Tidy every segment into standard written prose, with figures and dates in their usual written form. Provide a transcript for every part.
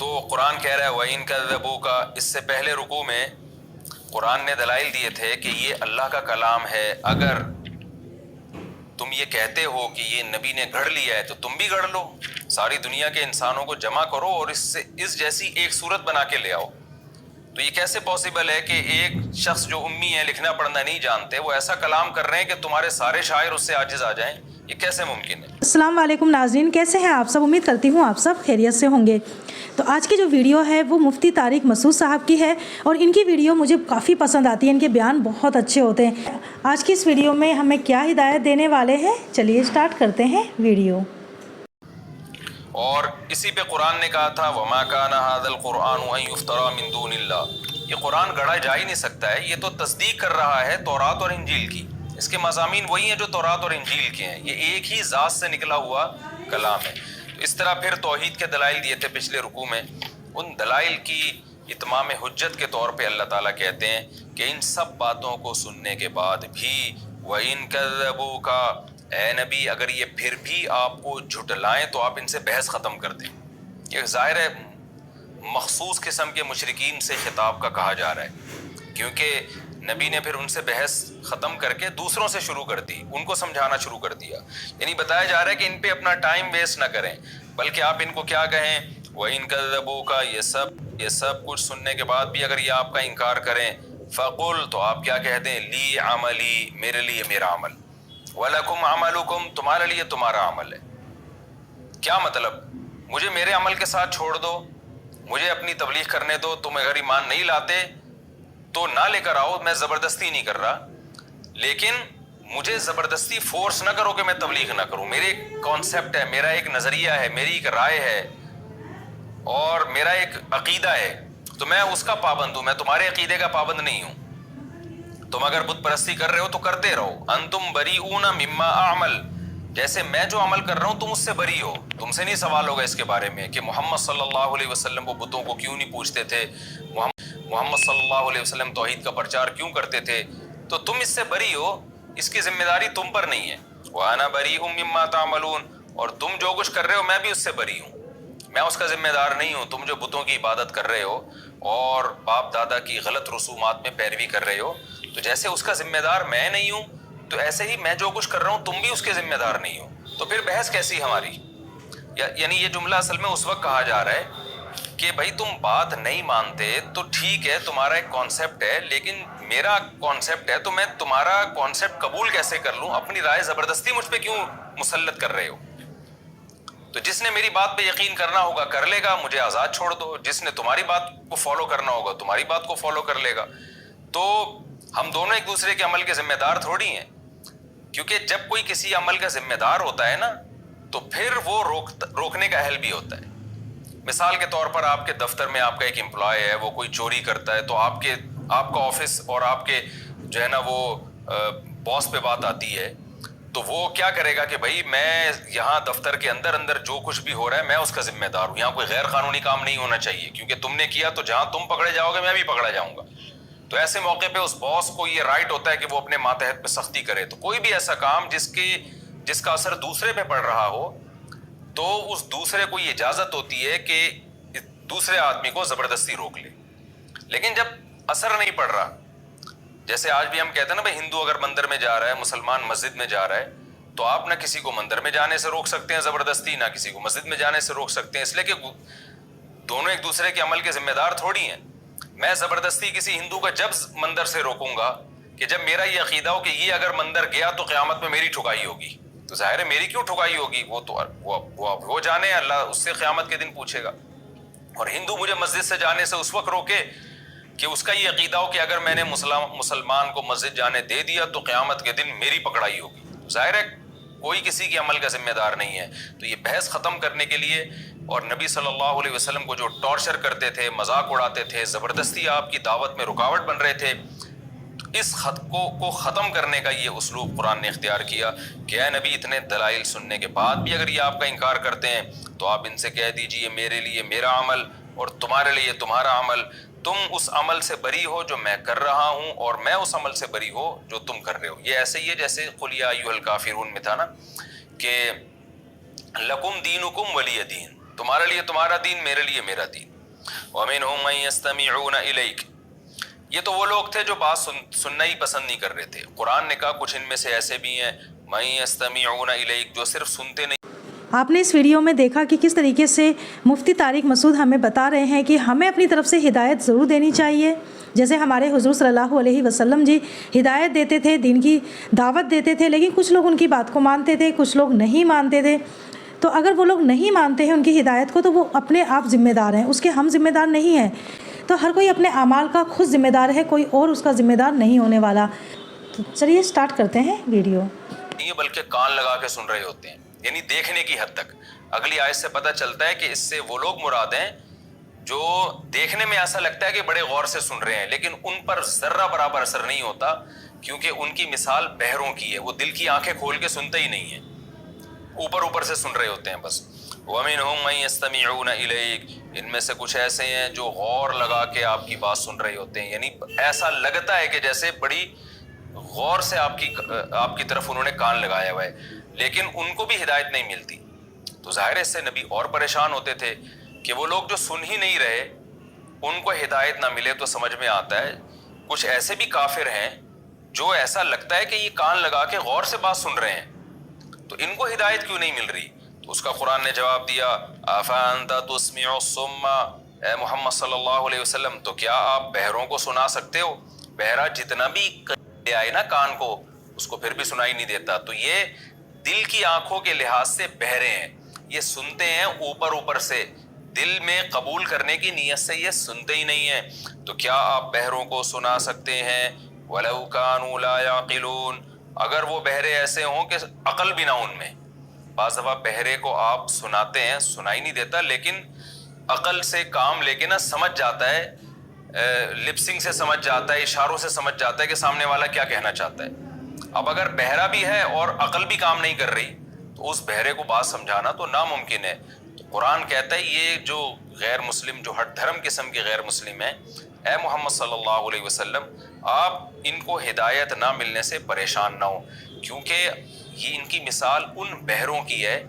تو قرآن کہہ رہا ہے وَإِن كَذَّبُوكَ، اس سے پہلے رکوع میں قرآن نے دلائل دیے تھے کہ یہ اللہ کا کلام ہے، اگر تم یہ کہتے ہو کہ یہ نبی نے گھڑ لیا ہے تو تم بھی گھڑ لو، ساری دنیا کے انسانوں کو جمع کرو اور اس جیسی ایک صورت بنا کے لے آؤ۔ تو یہ کیسے پاسبل ہے کہ ایک شخص جو امی ہے، لکھنا پڑھنا نہیں جانتے، وہ ایسا کلام کر رہے ہیں کہ تمہارے سارے شاعر اس سے عاجز آ جائیں؟ یہ کیسے ممکن ہے؟ السلام علیکم ناظرین، کیسے ہیں آپ سب؟ امید کرتی ہوں آپ سب خیریت سے ہوں گے۔ تو آج کی جو ویڈیو ہے وہ مفتی طارق مسعود صاحب کی ہے، اور ان کی ویڈیو مجھے کافی پسند آتی ہے، ان کے بیان بہت اچھے ہوتے ہیں۔ آج کی اس ویڈیو میں ہمیں کیا ہدایت دینے والے ہیں، چلیے سٹارٹ کرتے ہیں ویڈیو۔ اور اسی پہ قرآن نے کہا تھا وَمَا كَانَ هَذَا الْقُرْآنُ أَن يُفْتَرَى مِن دُونِ اللَّهِ، یہ قرآن گڑھا جا ہی نہیں سکتا ہے، یہ تو تصدیق کر رہا ہے تورات اور انجیل کی، اس کے مضامین وہی ہیں جو تورات اور انجیل کے ہیں، یہ ایک ہی ذات سے نکلا ہوا کلام ہے۔ تو اس طرح پھر توحید کے دلائل دیے تھے پچھلے رکوع میں، ان دلائل کی اتمام حجت کے طور پہ اللہ تعالیٰ کہتے ہیں کہ ان سب باتوں کو سننے کے بعد بھی وَإِن كَذَّبُوكَ، اے نبی اگر یہ پھر بھی آپ کو جھٹلائیں تو آپ ان سے بحث ختم کر دیں۔ یہ ظاہر ہے مخصوص قسم کے مشرکین سے خطاب کا کہا جا رہا ہے، کیونکہ نبی نے پھر ان سے بحث ختم کر کے دوسروں سے شروع کر دی، ان کو سمجھانا شروع کر دیا، یعنی بتایا جا رہا ہے کہ ان پہ اپنا ٹائم ویسٹ نہ کریں، بلکہ آپ ان کو کیا کہیں وَإِن كَذَّبُوكَ، یہ سب کچھ سننے کے بعد بھی اگر یہ آپ کا انکار کریں فَقُلْ، تو آپ کیا کہہ دیں لِي عَمَلِي، میرے لیے میرا عمل، وَلَكُمْ عَمَلُكُمْ، تمہارے لیے تمہارا عمل ہے۔ کیا مطلب؟ مجھے میرے عمل کے ساتھ چھوڑ دو، مجھے اپنی تبلیغ کرنے دو، تم اگر ایمان نہیں لاتے تو نہ لے کر آؤ، میں زبردستی نہیں کر رہا، لیکن مجھے زبردستی فورس نہ کرو کہ میں تبلیغ نہ کروں، میرے ایک کانسیپٹ ہے، میرا ایک نظریہ ہے، میری ایک رائے ہے اور میرا ایک عقیدہ ہے، تو میں اس کا پابند ہوں، میں تمہارے عقیدے کا پابند نہیں ہوں۔ تم اگر بت پرستی کر رہے ہو تو کرتے رہو، انتم بریئون مما اعمل، جیسے میں جو عمل کر رہا ہوں تم اس سے بری ہو، تم سے نہیں سوال ہوگا اس کے بارے میں کہ محمد صلی اللہ علیہ وسلم وہ بتوں کو کیوں نہیں پوچھتے تھے، محمد صلی اللہ علیہ وسلم توحید کا پرچار کیوں کرتے تھے، تو تم اس سے بری ہو، اس کی ذمہ داری تم پر نہیں ہے۔ وَأَنَا بَرِيءٌ مِّمَّا تَعْمَلُونَ، اور تم جو کچھ کر رہے ہو میں بھی اس سے بری ہوں، میں اس کا ذمہ دار نہیں ہوں۔ تم جو بتوں کی عبادت کر رہے ہو اور باپ دادا کی غلط رسومات میں پیروی کر رہے ہو، تو جیسے اس کا ذمہ دار میں نہیں ہوں تو ایسے ہی میں جو کچھ کر رہا ہوں تم بھی اس کے ذمہ دار نہیں ہو، تو پھر بحث کیسی ہماری؟ یعنی یہ جملہ اصل میں اس وقت کہا جا رہا ہے کہ بھائی تم بات نہیں مانتے تو ٹھیک ہے، تمہارا ایک کانسیپٹ ہے، لیکن میرا کانسیپٹ ہے تو میں تمہارا کانسیپٹ قبول کیسے کر لوں؟ اپنی رائے زبردستی مجھ پہ کیوں مسلط کر رہے ہو؟ تو جس نے میری بات پہ یقین کرنا ہوگا کر لے گا، مجھے آزاد چھوڑ دو، جس نے تمہاری بات کو فالو کرنا ہوگا تمہاری بات کو فالو کر لے گا۔ تو ہم دونوں ایک دوسرے کے عمل کے ذمہ دار تھوڑی ہیں، کیونکہ جب کوئی کسی عمل کا ذمہ دار ہوتا ہے نا تو پھر وہ روکنے کا اہل بھی ہوتا ہے۔ مثال کے طور پر آپ کے دفتر میں آپ کا ایک امپلائی ہے، وہ کوئی چوری کرتا ہے تو آپ کا آفس اور آپ کے جو ہے نا وہ باس پہ بات آتی ہے، تو وہ کیا کرے گا کہ بھائی میں یہاں دفتر کے اندر جو کچھ بھی ہو رہا ہے میں اس کا ذمہ دار ہوں، یہاں کوئی غیر قانونی کام نہیں ہونا چاہیے، کیونکہ تم نے کیا تو جہاں تم پکڑے جاؤ گے میں بھی پکڑا جاؤں گا۔ تو ایسے موقع پہ اس باس کو یہ رائٹ ہوتا ہے کہ وہ اپنے ماتحت پہ سختی کرے، تو کوئی بھی ایسا کام جس کا اثر دوسرے پہ پڑ رہا ہو تو اس دوسرے کو یہ اجازت ہوتی ہے کہ دوسرے آدمی کو زبردستی روک لے۔ لیکن جب اثر نہیں پڑ رہا، جیسے آج بھی ہم کہتے ہیں نا بھائی ہندو اگر مندر میں جا رہا ہے، مسلمان مسجد میں جا رہا ہے، تو آپ نہ کسی کو مندر میں جانے سے روک سکتے ہیں زبردستی، نہ کسی کو مسجد میں جانے سے روک سکتے ہیں، اس لیے کہ دونوں ایک دوسرے کے عمل کے ذمہ دار تھوڑی ہیں۔ میں زبردستی کسی ہندو کا جب مندر سے روکوں گا کہ جب میرا یہ عقیدہ ہو کہ یہ اگر مندر گیا تو قیامت میں میری ٹھکائی ہوگی، تو ظاہر ہے میری کیوں ٹھکائی ہوگی، وہ جانے، اللہ اس سے قیامت کے دن پوچھے گا۔ اور ہندو مجھے مسجد سے جانے سے اس وقت روکے کہ اس کا یہ عقیدہ ہو کہ اگر میں نے مسلمان کو مسجد جانے دے دیا تو قیامت کے دن میری پکڑائی ہوگی، ظاہر ہے کوئی کسی کے عمل کا ذمہ دار نہیں ہے۔ تو یہ بحث ختم کرنے کے لیے اور نبی صلی اللہ علیہ وسلم کو جو ٹارچر کرتے تھے، مذاق اڑاتے تھے، زبردستی آپ کی دعوت میں رکاوٹ بن رہے تھے، اس خط کو ختم کرنے کا یہ اسلوب قرآن نے اختیار کیا کہ اے نبی اتنے دلائل سننے کے بعد بھی اگر یہ آپ کا انکار کرتے ہیں تو آپ ان سے کہہ دیجئے میرے لیے میرا عمل اور تمہارے لیے تمہارا عمل، تم اس عمل سے بری ہو جو میں کر رہا ہوں اور میں اس عمل سے بری ہو جو تم کر رہے ہو۔ یہ ایسے ہی ہے جیسے قل یا ایھا الکافرون میں تھا نا کہ لکم دینکم ولی دین، تمہارے لیے تمہارا دین، میرے لیے میرا دین۔ وَمِنْهُمْ مَنْ يَسْتَمِعُونَ إِلَيْكَ، یہ تو وہ لوگ تھے جو بات سننا ہی پسند نہیں کر رہے تھے۔ قرآن نے کہا کچھ ان میں سے ایسے بھی ہیں مَنْ يَسْتَمِعُونَ إِلَيْكَ، جو صرف سنتے نہیں۔ آپ نے اس ویڈیو میں دیکھا کہ کس طریقے سے مفتی طارق مسعود ہمیں بتا رہے ہیں کہ ہمیں اپنی طرف سے ہدایت ضرور دینی چاہیے، جیسے ہمارے حضور صلی اللہ علیہ وسلم جی ہدایت دیتے تھے، دین کی دعوت دیتے تھے، لیکن کچھ لوگ ان کی بات کو مانتے تھے، کچھ لوگ نہیں مانتے تھے۔ تو اگر وہ لوگ نہیں مانتے ہیں ان کی ہدایت کو تو وہ اپنے آپ ذمہ دار ہیں، اس کے ہم ذمہ دار نہیں ہیں۔ تو ہر کوئی اپنے اعمال کا خود ذمہ دار ہے، کوئی اور اس کا ذمہ دار نہیں ہونے والا۔ تو چلیے سٹارٹ کرتے ہیں ویڈیو۔ نہیں بلکہ کان لگا کے سن رہے ہوتے ہیں، یعنی دیکھنے کی حد تک۔ اگلی آیت سے پتہ چلتا ہے کہ اس سے وہ لوگ مراد ہیں جو دیکھنے میں ایسا لگتا ہے کہ بڑے غور سے سن رہے ہیں، لیکن ان پر ذرہ برابر اثر نہیں ہوتا، کیونکہ ان کی مثال بہروں کی ہے، وہ دل کی آنکھیں کھول کے سنتے ہی نہیں ہیں، اوپر سے سن رہے ہوتے ہیں بس۔ وَمِنْهُمْ مَنْ يَسْتَمِعُونَ إِلَيْكَ، ان میں سے کچھ ایسے ہیں جو غور لگا کے آپ کی بات سن رہے ہوتے ہیں، یعنی ایسا لگتا ہے کہ جیسے بڑی غور سے آپ کی طرف انہوں نے کان لگایا ہوا ہے، لیکن ان کو بھی ہدایت نہیں ملتی۔ تو ظاہر ہے اس سے نبی اور پریشان ہوتے تھے کہ وہ لوگ جو سن ہی نہیں رہے، ان کو ہدایت نہ ملے تو سمجھ میں آتا ہے کچھ ایسے بھی کافر ہیں جو ایسا لگتا ہے کہ یہ کان لگا کے غور سے بات سن رہے ہیں، تو ان کو ہدایت کیوں نہیں مل رہی؟ تو اس کا قرآن نے جواب دیا، أَفَأَنْتَ تُسْمِعُ الصُّمَّ، اے محمد صلی اللہ علیہ وسلم تو کیا آپ بہروں کو سنا سکتے ہو؟ بہرا جتنا بھی آئے نا کان کو، اس کو پھر بھی سنائی نہیں دیتا۔ تو یہ دل کی آنکھوں کے لحاظ سے بہرے ہیں، یہ سنتے ہیں اوپر سے، دل میں قبول کرنے کی نیت سے یہ سنتے ہی نہیں ہیں۔ تو کیا آپ بہروں کو سنا سکتے ہیں؟ وَلَوْ كَانُوا لَا يَعْقِلُونَ، اگر وہ بہرے ایسے ہوں کہ عقل بھی نہ ان میں۔ بعض دفعہ بہرے کو آپ سناتے ہیں، سنائی نہیں دیتا، لیکن عقل سے کام لے کے نا سمجھ جاتا ہے، لپسنگ سے سمجھ جاتا ہے، اشاروں سے سمجھ جاتا ہے کہ سامنے والا کیا کہنا چاہتا ہے۔ اب اگر بہرا بھی ہے اور عقل بھی کام نہیں کر رہی تو اس بہرے کو بات سمجھانا تو ناممکن ہے۔ تو قرآن کہتا ہے یہ جو غیر مسلم، جو ہٹ دھرم قسم کے غیر مسلم ہیں، اے محمد صلی اللہ علیہ وسلم آپ ان کو ہدایت نہ ملنے سے پریشان نہ ہو، کیونکہ یہ ان کی مثال ان بہروں کی ہے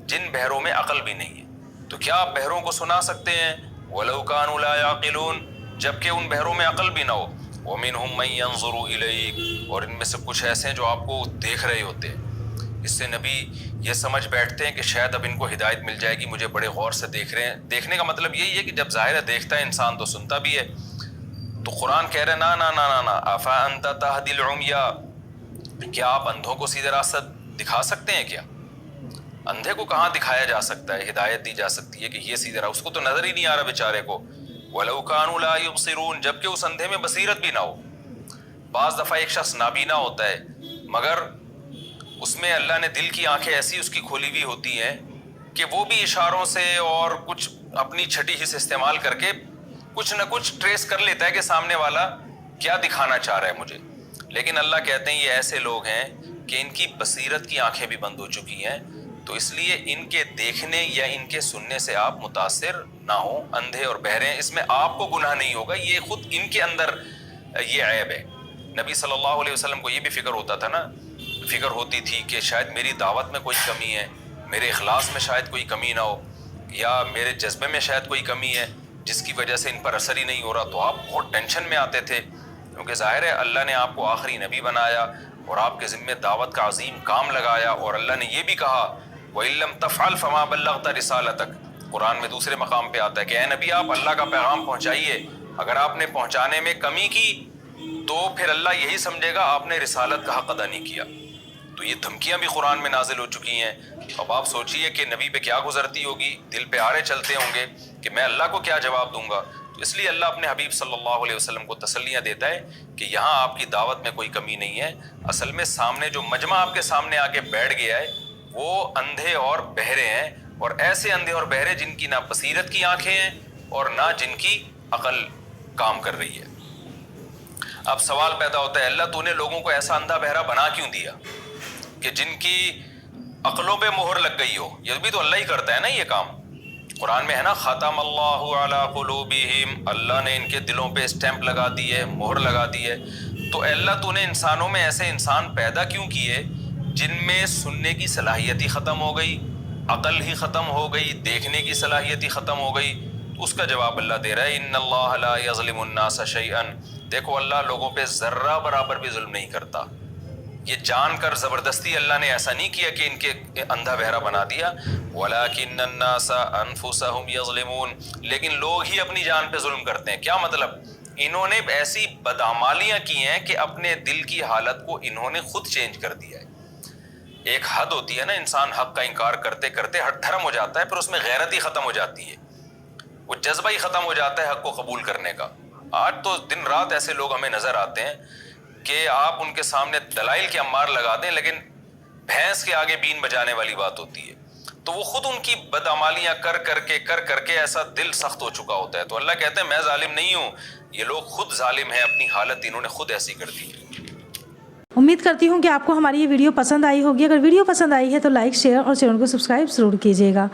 جن بہروں میں عقل بھی نہیں ہے۔ تو کیا آپ بہروں کو سنا سکتے ہیں؟ وَلَوْ كَانُوا لَا يَعْقِلُونَ، جبکہ ان بہروں میں عقل بھی نہ ہو۔ وَمِنْهُمْ مَنْ يَنْظُرُ إِلَيْكَ، اور ان میں سے کچھ ایسے ہیں جو آپ کو دیکھ رہے ہوتے ہیں۔ اس سے نبی یہ سمجھ بیٹھتے ہیں کہ شاید اب ان کو ہدایت مل جائے گی، مجھے بڑے غور سے دیکھ رہے ہیں۔ دیکھنے کا مطلب یہی ہے کہ جب ظاہر ہے دیکھتا ہے انسان تو سنتا بھی ہے۔ تو قرآن کہہ رہے نا نا نا نا نا أَفَأَنْتَ تَهْدِي الْعُمْيَ، کیا آپ اندھوں کو سیدھے راستہ دکھا سکتے ہیں کیا؟ اندھے کو کہاں دکھایا جا سکتا ہے، ہدایت دی جا سکتی ہے کہ یہ سیدھے راہ، اس کو تو نظر ہی نہیں آ رہا بیچارے کو۔ وَلَوْ كَانُوا لَا يُبْصِرُونَ، جبکہ اس اندھے میں بصیرت بھی نہ ہو۔ بعض دفعہ ایک شخص نابینا ہوتا ہے مگر اس میں اللہ نے دل کی آنکھیں ایسی اس کی کھولی ہوئی ہوتی ہیں کہ وہ بھی اشاروں سے اور کچھ اپنی چھٹی حص استعمال کر کے کچھ نہ کچھ ٹریس کر لیتا ہے کہ سامنے والا کیا دکھانا چاہ رہا ہے مجھے۔ لیکن اللہ کہتے ہیں یہ ایسے لوگ ہیں کہ ان کی بصیرت کی آنکھیں بھی بند ہو چکی ہیں، تو اس لیے ان کے دیکھنے یا ان کے سننے سے آپ متاثر نہ ہوں۔ اندھے اور بہرے ہیں، اس میں آپ کو گناہ نہیں ہوگا، یہ خود ان کے اندر یہ عیب ہے۔ نبی صلی اللہ علیہ وسلم کو یہ بھی فکر ہوتا تھا نا، فکر ہوتی تھی کہ شاید میری دعوت میں کوئی کمی ہے، میرے اخلاص میں شاید کوئی کمی نہ ہو، یا میرے جذبے میں شاید کوئی کمی ہے جس کی وجہ سے ان پر اثر ہی نہیں ہو رہا۔ تو آپ بہت ٹینشن میں آتے تھے، کیونکہ ظاہر ہے اللہ نے آپ کو آخری نبی بنایا اور آپ کے ذمہ دعوت کا عظیم کام لگایا، اور اللہ نے یہ بھی کہا وَإِن لَّمْ تَفْعَلْ فَمَا بَلَّغْتَ رِسَالَتَكَ، قرآن میں دوسرے مقام پہ آتا ہے کہ اے نبی آپ اللہ کا پیغام پہنچائیے، اگر آپ نے پہنچانے میں کمی کی تو پھر اللہ یہی سمجھے گا آپ نے رسالت کا حق ادا نہیں کیا۔ تو یہ دھمکیاں بھی قرآن میں نازل ہو چکی ہیں۔ اب آپ سوچئے کہ نبی پہ کیا گزرتی ہوگی، دل پہ آرے چلتے ہوں گے کہ میں اللہ کو کیا جواب دوں گا۔ تو اس لیے اللہ اپنے حبیب صلی اللہ علیہ وسلم کو تسلیاں دیتا ہے کہ یہاں آپ کی دعوت میں کوئی کمی نہیں ہے، اصل میں سامنے جو مجمع آپ کے سامنے آ کے بیٹھ گیا ہے وہ اندھے اور بہرے ہیں، اور ایسے اندھے اور بہرے جن کی نہ بصیرت کی آنکھیں ہیں اور نہ جن کی عقل کام کر رہی ہے۔ اب سوال پیدا ہوتا ہے اللہ تو نے لوگوں کو ایسا اندھا بہرا بنا کیوں دیا کہ جن کی عقلوں پہ مہر لگ گئی ہو؟ یہ بھی تو اللہ ہی کرتا ہے نا یہ کام۔ قرآن میں ہے نا ختم اللہ علی قلوبہم، اللہ نے ان کے دلوں پہ اسٹیمپ لگا دی ہے، مہر لگا دی ہے۔ تو اے اللہ تو نے انسانوں میں ایسے انسان پیدا کیوں کیے جن میں سننے کی صلاحیت ہی ختم ہو گئی، عقل ہی ختم ہو گئی, دیکھنے کی صلاحیت ہی ختم ہو گئی. تو اس کا جواب اللہ دے رہا ہے ان اللہ لا یظلم الناس شیئا, دیکھو اللہ لوگوں پہ ذرہ برابر بھی ظلم نہیں کرتا. یہ جان کر زبردستی اللہ نے ایسا نہیں کیا کہ ان کے اندھا بہرا بنا دیا. وَلَكِنَّ النَّاسَ أَنفُسَهُمْ يَظْلِمُونَ, لیکن لوگ ہی اپنی جان پہ ظلم کرتے ہیں. کیا مطلب؟ انہوں نے ایسی بدعمالیاں کی ہیں کہ اپنے دل کی حالت کو انہوں نے خود چینج کر دیا ہے. ایک حد ہوتی ہے نا, انسان حق کا انکار کرتے کرتے ہٹ دھرم ہو جاتا ہے, پھر اس میں غیرت ہی ختم ہو جاتی ہے, وہ جذبہ ہی ختم ہو جاتا ہے حق کو قبول کرنے کا. آج تو دن رات ایسے لوگ ہمیں نظر آتے ہیں کہ آپ ان کے سامنے دلائل کے انبار لگا دیں لیکن بھینس کے آگے بین بجانے والی بات ہوتی ہے. تو وہ خود ان کی بدعمالیاں کر کر کے ایسا دل سخت ہو چکا ہوتا ہے. تو اللہ کہتے ہیں میں ظالم نہیں ہوں, یہ لوگ خود ظالم ہیں, اپنی حالت انہوں نے خود ایسی کر دی. امید کرتی ہوں کہ آپ کو ہماری یہ ویڈیو پسند آئی ہوگی. اگر ویڈیو پسند آئی ہے تو لائک, شیئر اور چینل کو سبسکرائب ضرور کیجیے گا.